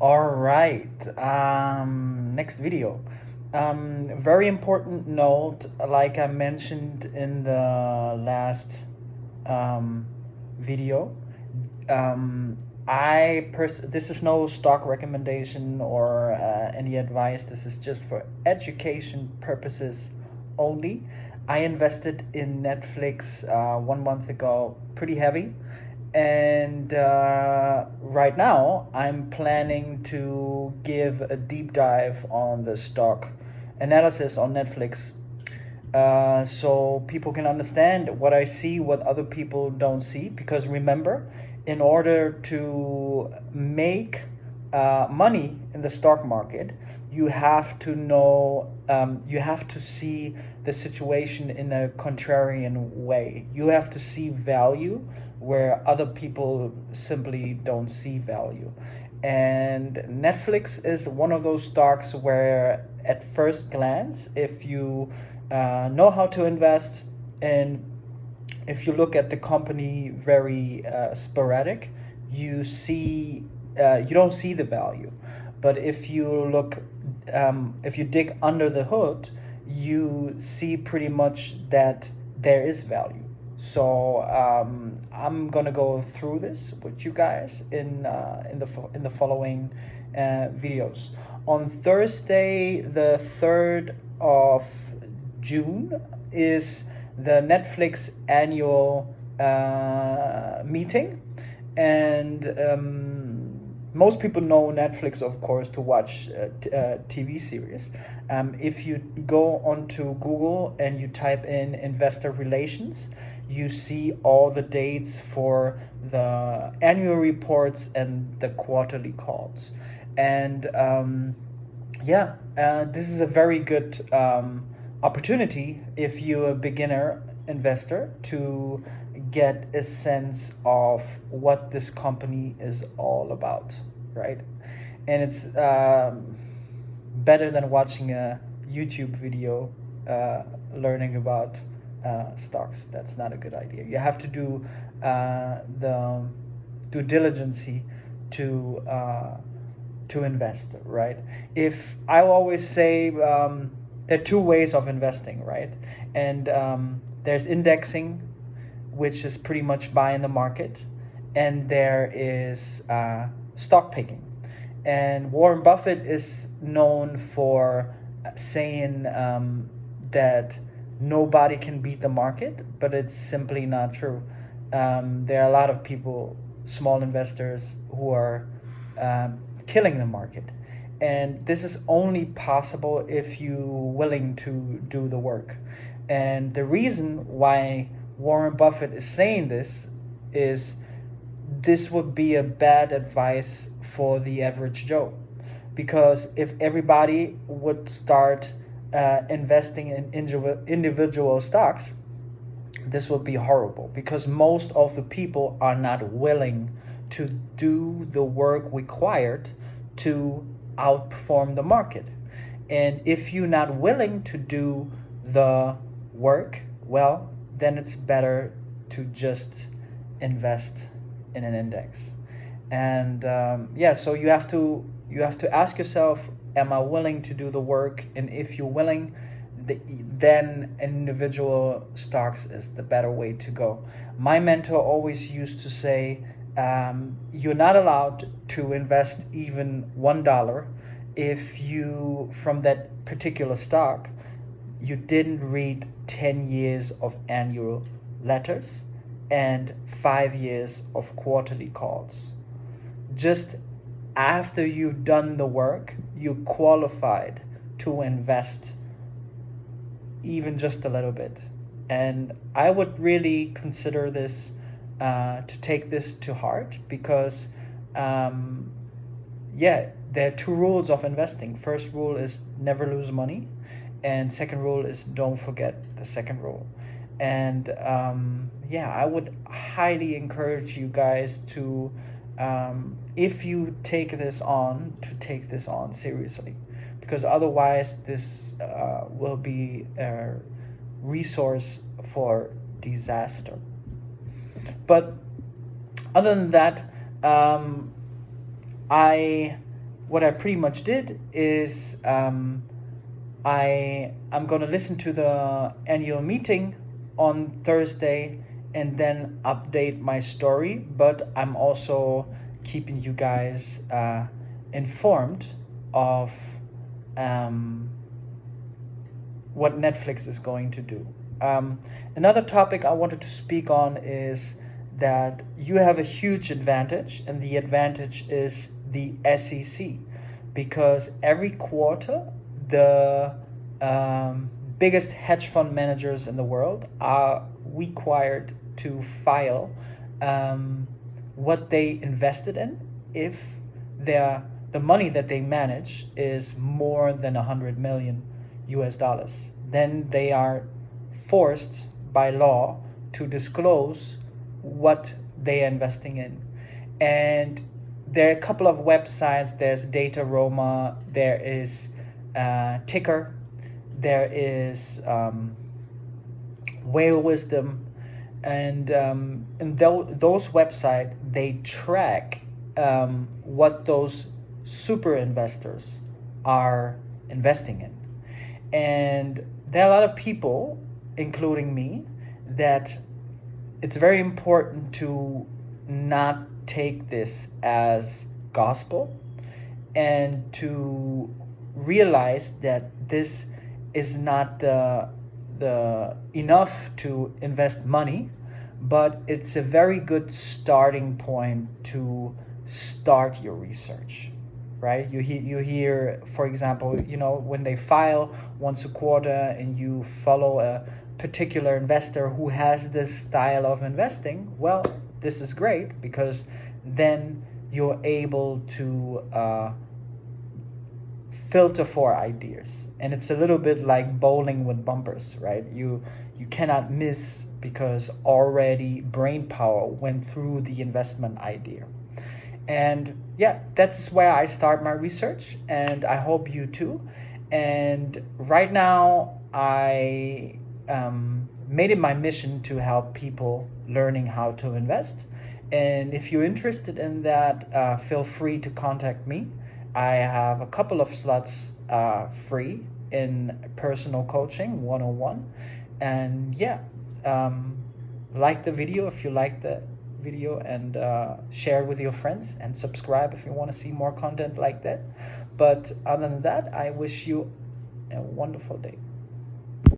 All right. Next video. Very important note, like I mentioned in the last um, video. Um, this is no stock recommendation or any advice. This is just for education purposes only. I invested in Netflix 1 month ago, pretty heavy, and right now I'm planning to give a deep dive on the stock analysis on Netflix, so people can understand what I see, what other people don't see. Because remember, in order to make money in the stock market, you have to know, you have to see the situation in a contrarian way. You have to see value where other people simply don't see value. And Netflix is one of those stocks where, at first glance, if you know how to invest, and if you look at the company very sporadic, you don't see the value. But if you dig under the hood, you see pretty much that there is value. So I'm gonna go through this with you guys in the following videos. On Thursday, the 3rd of June, is the Netflix annual meeting, and most people know Netflix, of course, to watch TV series. If you go onto Google and you type in investor relations, you see all the dates for the annual reports and the quarterly calls. And this is a very good opportunity if you're a beginner investor to get a sense of what this company is all about, right? And it's better than watching a YouTube video learning about stocks. That's not a good idea. You have to do the due diligence to invest, right? If I always say, there are two ways of investing, right? And there's indexing, which is pretty much buying the market, and there is stock picking. And Warren Buffett is known for saying that nobody can beat the market, but it's simply not true. There are a lot of people, small investors, who are killing the market. And this is only possible if you're willing to do the work. And the reason why Warren Buffett is saying is this would be a bad advice for the average Joe. Because if everybody would start investing in individual stocks, this would be horrible, because most of the people are not willing to do the work required to outperform the market. And if you're not willing to do the work, well, then it's better to just invest in an index. And so you have to ask yourself, am I willing to do the work? And if you're willing, then individual stocks is the better way to go. My mentor always used to say, you're not allowed to invest even $1 if you, from that particular stock, you didn't read 10 years of annual letters and 5 years of quarterly calls. Just after you've done the work, you qualified to invest even just a little bit. And I would really consider this, to take this to heart, because there are two rules of investing. First rule is never lose money, and second rule is don't forget the second rule. And I would highly encourage you guys to, if you take this on, to take this on seriously, because otherwise this will be a resource for disaster. But other than that, I what I pretty much did is I'm gonna listen to the annual meeting on Thursday and then update my story. But I'm also keeping you guys informed of um, what Netflix is going to do. Another topic I wanted to speak on is that you have a huge advantage, and the advantage is the SEC, because every quarter the biggest hedge fund managers in the world are required to file what they invested in if the money that they manage is more than 100 million US dollars. Then they are forced by law to disclose what they are investing in. And there are a couple of websites. There's DataRoma, there is Ticker, there is Whale Wisdom, and those websites, they track what those super investors are investing in. And there are a lot of people, including me, that it's very important to not take this as gospel and to realize that this is not the enough to invest money, but it's a very good starting point to start your research, right? You hear, for example, when they file once a quarter and you follow a particular investor who has this style of investing. Well, this is great because then you're able to filter for ideas, and it's a little bit like bowling with bumpers, right? You cannot miss because already brain power went through the investment idea. And yeah, that's where I start my research, and I hope you too. And right now I made it my mission to help people learning how to invest. And if you're interested in that, feel free to contact me. I have a couple of slots free in personal coaching 101. And yeah, like the video if you like the video, and share with your friends, and subscribe if you want to see more content like that. But other than that, I wish you a wonderful day.